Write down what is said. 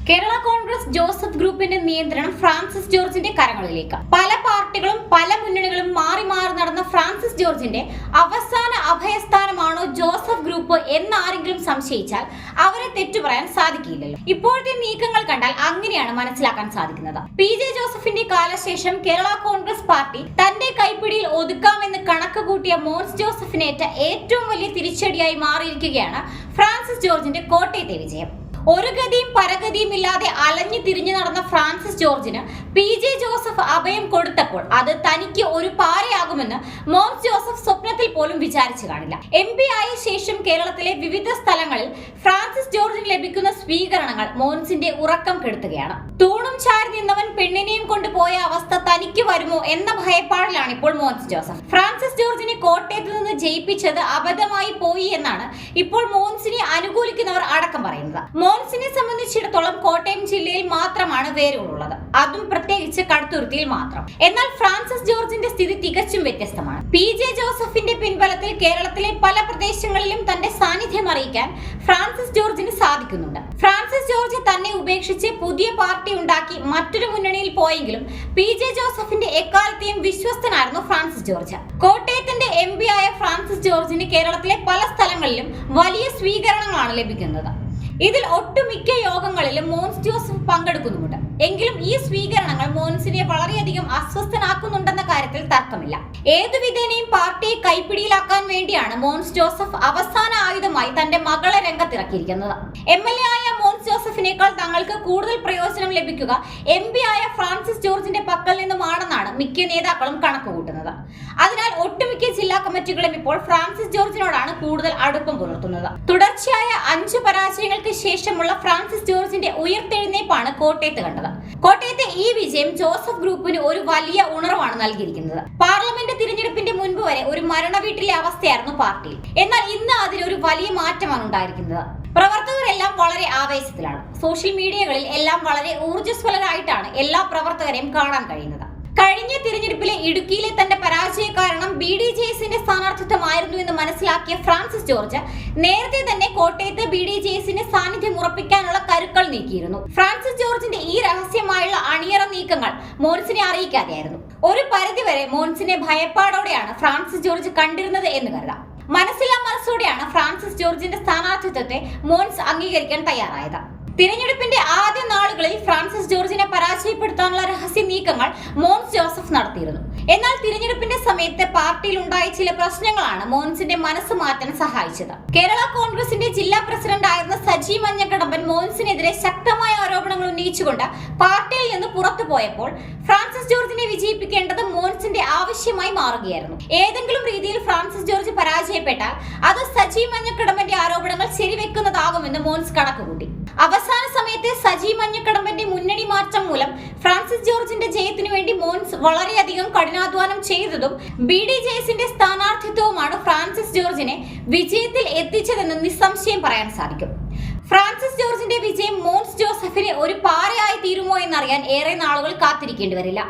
Kerala Congress Joseph ഗ്രൂപ്പിന്റെ നിയന്ത്രണം Francis ജോർജിന്റെ കരങ്ങളിലേക്ക്. പല പാർട്ടികളും പല മുന്നണികളും മാറി മാറി നടന്ന ഫ്രാൻസിസ് ജോർജിന്റെ അവസാന അഭയസ്ഥാനമാണോ ജോസഫ് ഗ്രൂപ്പ് എന്നാരെങ്കിലും സംശയിച്ചാൽ അവരെ തെറ്റു പറയാൻ സാധിക്കില്ലല്ലോ. ഇപ്പോഴത്തെ നീക്കങ്ങൾ കണ്ടാൽ അങ്ങനെയാണ് മനസ്സിലാക്കാൻ സാധിക്കുന്നത്. PJ ജോസഫിന്റെ കാലശേഷം കേരള കോൺഗ്രസ് പാർട്ടി തന്റെ കൈപ്പിടിയിൽ ഒതുക്കാമെന്ന് കണക്ക് കൂട്ടിയ മോൻസ് ജോസഫിനേറ്റ ഏറ്റവും വലിയ തിരിച്ചടിയായി മാറിയിരിക്കുകയാണ് ഫ്രാൻസിസ് ജോർജിന്റെ കോട്ടയത്തെ വിജയം. ഒരു ഗതിയും പരഗതിയും ഇല്ലാതെ അലഞ്ഞു തിരിഞ്ഞു നടന്ന ഫ്രാൻസിസ് ജോർജിന് PJ ജോസഫ് അഭയം കൊടുത്തപ്പോൾ അത് തനിക്ക് ഒരു പാരയാകുമെന്ന് മോൻസ് ജോസഫ് സ്വപ്നത്തിൽ പോലും വിചാരിച്ചു കാണില്ല. MP ആയ ശേഷം കേരളത്തിലെ വിവിധ സ്ഥലങ്ങളിൽ ഫ്രാൻസിസ് ജോർജിന് ലഭിക്കുന്ന സ്വീകരണങ്ങൾ മോൻസിന്റെ ഉറക്കം കെടുത്തുകയാണ്. തൂണും ചാരി നിന്നവൻ പെണ്ണിനെയും കൊണ്ടുപോയ അവസ്ഥ തനിക്ക് വരുമോ എന്ന ഭയപ്പാടിലാണ് ഇപ്പോൾ മോൻസ് ജോസഫ്. ഫ്രാൻസിസ് ജോർജിനെ കോട്ടയത്ത് നിന്ന് ജയിപ്പിച്ചത് അബദ്ധമായി പോയി എന്നാണ് ഇപ്പോൾ മോൻസിനെ അനുകൂലിക്കുന്നവർ അടക്കം പറയുന്നത്. മോൻസിനെ സംബന്ധിച്ചിടത്തോളം കോട്ടയം ജില്ലയിൽ മാത്രമാണ് വേരുകളുള്ളത്, അതും പ്രത്യേകിച്ച് കടുത്തുരുത്തിയിൽ മാത്രം. എന്നാൽ ഫ്രാൻസിസ് ജോർജിന്റെ സ്ഥിതി തികച്ചും വ്യത്യസ്തമാണ്. PJ ജോസഫിന്റെ പിൻബലത്തിൽ കേരളത്തിലെ പല പ്രദേശങ്ങളിലും തന്റെ സാന്നിധ്യം അറിയിക്കാൻ ഫ്രാൻസിസ് ജോർജിന് സാധിക്കുന്നുണ്ട്. ഫ്രാൻസിസ് ജോർജ് തന്നെ ഉപേക്ഷിച്ച് പുതിയ പാർട്ടി ഉണ്ടാക്കി മറ്റൊരു മുന്നണിയിൽ പോയെങ്കിലും PJ ജോസഫിന്റെ എക്കാലത്തെയും വിശ്വസ്തനായിരുന്നു ഫ്രാൻസിസ് ജോർജ്. കോട്ടയത്തിന്റെ MP ആയ ഫ്രാൻസിസ് ജോർജിന് കേരളത്തിലെ പല സ്ഥലങ്ങളിലും വലിയ സ്വീകരണങ്ങളാണ് ലഭിക്കുന്നത്. ഇതിൽ ഒട്ടുമിക്ക യോഗങ്ങളിലും മോൻസ് ജോസഫ് പങ്കെടുക്കുന്നുമുണ്ട്. എങ്കിലും ഈ സ്വീകരണങ്ങൾ മോൻസിനെ വളരെയധികം അസ്വസ്ഥനാക്കുന്നുണ്ടെന്ന കാര്യത്തിൽ തർക്കമില്ല. ഏതു വിധേനയും പാർട്ടിയെ കൈപ്പിടിയിലാക്കാൻ വേണ്ടിയാണ് മോൻസ് ജോസഫ് അവസാന ആയുധമായി തന്റെ മകളെ രംഗത്തിറക്കിയിരിക്കുന്നത്. MLA ആയ മോൻസ് ജോസഫിനേക്കാൾ തങ്ങൾക്ക് കൂടുതൽ പ്രയോജനം ലഭിക്കുക MP ആയ ഫ്രാൻസിസ് ജോർജിന്റെ പക്കൽ നിന്നുമാണെന്നാണ് മിക്ക നേതാക്കളും കണക്കുകൂട്ടുന്നത്. അതിനാൽ ഒട്ടുമിക്ക ജില്ലാ കമ്മിറ്റികളും ഇപ്പോൾ ഫ്രാൻസിസ് ജോർജിനോടാണ് കൂടുതൽ അടുപ്പം പുലർത്തുന്നത്. തുടർച്ചയായ 5 പരാജയങ്ങൾക്ക് ശേഷമുള്ള ഫ്രാൻസിസ് ജോർജിന്റെ ഉയർത്തെഴുന്നേപ്പാണ് കോട്ടയത്ത് കണ്ടത്. കോട്ടയത്തെ ഈ വിജയം ജോസഫ് ഗ്രൂപ്പിന് ഒരു വലിയ ഉണർവാണ് നൽകിയിരിക്കുന്നത്. പാർലമെന്റ് തിരഞ്ഞെടുപ്പിന്റെ മുൻപ് വരെ ഒരു മരണവീട്ടിലെ അവസ്ഥയായിരുന്നു പാർട്ടിയിൽ. എന്നാൽ ഇന്ന് അതിലൊരു വലിയ മാറ്റമാണ് ഉണ്ടായിരിക്കുന്നത്. പ്രവർത്തകരെല്ലാം വളരെ ആവേശത്തിലാണ്. സോഷ്യൽ മീഡിയകളിൽ എല്ലാം വളരെ ഊർജ്ജസ്വലരായിട്ടാണ് എല്ലാ പ്രവർത്തകരെയും കാണാൻ കഴിയുന്നത്. കഴിഞ്ഞ തിരഞ്ഞെടുപ്പിലെ ഇടുക്കിയിലെ തന്റെ പരാജയ കാരണം BDJSന്റെ സ്ഥാനാർത്ഥിത്വമായിരുന്നു എന്ന് മനസ്സിലാക്കിയ ഫ്രാൻസിസ് ജോർജ് നേരത്തെ തന്നെ കോട്ടയത്ത് BDJSന്റെ സാന്നിധ്യം ഉറപ്പിക്കാനുള്ള കരുക്കൾ നീക്കിയിരുന്നു. ഫ്രാൻസിസ് ജോർജിന്റെ ഈ രഹസ്യമായുള്ള അണിയറ നീക്കങ്ങൾ മോൻസിനെ അറിയിക്കാതെയായിരുന്നു. ഒരു പരിധിവരെ മോൻസിനെ ഭയപ്പാടോടെയാണ് ഫ്രാൻസിസ് ജോർജ് കണ്ടിരുന്നത് എന്ന് കരുതാം. മനസ്സില്ലാ മനസ്സോടെയാണ് ഫ്രാൻസിസ് ജോർജിന്റെ സ്ഥാനാർത്ഥിത്വത്തെ മോൻസ് അംഗീകരിക്കാൻ തയ്യാറായത്. തിരഞ്ഞെടുപ്പിന്റെ ആദ്യ നാളുകളിൽ ഫ്രാൻസിസ് ജോർജിനെ പരാജയപ്പെടുത്താനുള്ള രഹസ്യ നീക്കങ്ങൾ മോൻസ് ജോസഫ് നടത്തിയിരുന്നു. എന്നാൽ തിരഞ്ഞെടുപ്പിന്റെ സമയത്ത് പാർട്ടിയിൽ ഉണ്ടായ ചില പ്രശ്നങ്ങളാണ് മോൻസിന്റെ മനസ്സ് മാറ്റാൻ സഹായിച്ചത്. കേരള കോൺഗ്രസിന്റെ ജില്ലാ പ്രസിഡന്റ് ആയിരുന്ന സജി മഞ്ഞക്കടമ്പൻ മോൻസിനെതിരെ ശക്തമായ ആരോപണങ്ങൾ ഉന്നയിച്ചുകൊണ്ട് പാർട്ടിയിൽ നിന്ന് പുറത്തു പോയപ്പോൾ ഫ്രാൻസിസ് ജോർജിനെ വിജയിപ്പിക്കേണ്ടത് മോൻസിന്റെ ആവശ്യമായി മാറുകയായിരുന്നു. ഏതെങ്കിലും രീതിയിൽ ഫ്രാൻസിസ് ജോർജ് പരാജയപ്പെട്ടാൽ അത് സജി മഞ്ഞക്കടമ്പന്റെ ആരോപണങ്ങൾ ശരിവെക്കുന്നതാകുമെന്ന് മോൻസ് കണക്കുകൂട്ടി. അവസാന സമയത്തെ സജി മഞ്ഞക്കടമ്പന്റെ മുന്നണി മാറ്റം മൂലം ഫ്രാൻസിസ് ജോർജിന്റെ ജയത്തിനു വേണ്ടി മോൻസ് വളരെയധികം കഠിനാധ്വാനം ചെയ്തതും BDJSന്റെ സ്ഥാനാർത്ഥിത്വവുമാണ് ഫ്രാൻസിസ് ജോർജിനെ വിജയത്തിൽ എത്തിച്ചതെന്ന് നിസ്സംശയം പറയാൻ സാധിക്കും. ഫ്രാൻസിസ് ജോർജിന്റെ വിജയം മോൻസ് ജോസഫിന് ഒരു പാരയായി തീരുമോ എന്നറിയാൻ ഏറെ നാളുകൾ കാത്തിരിക്കേണ്ടി വരില്ല.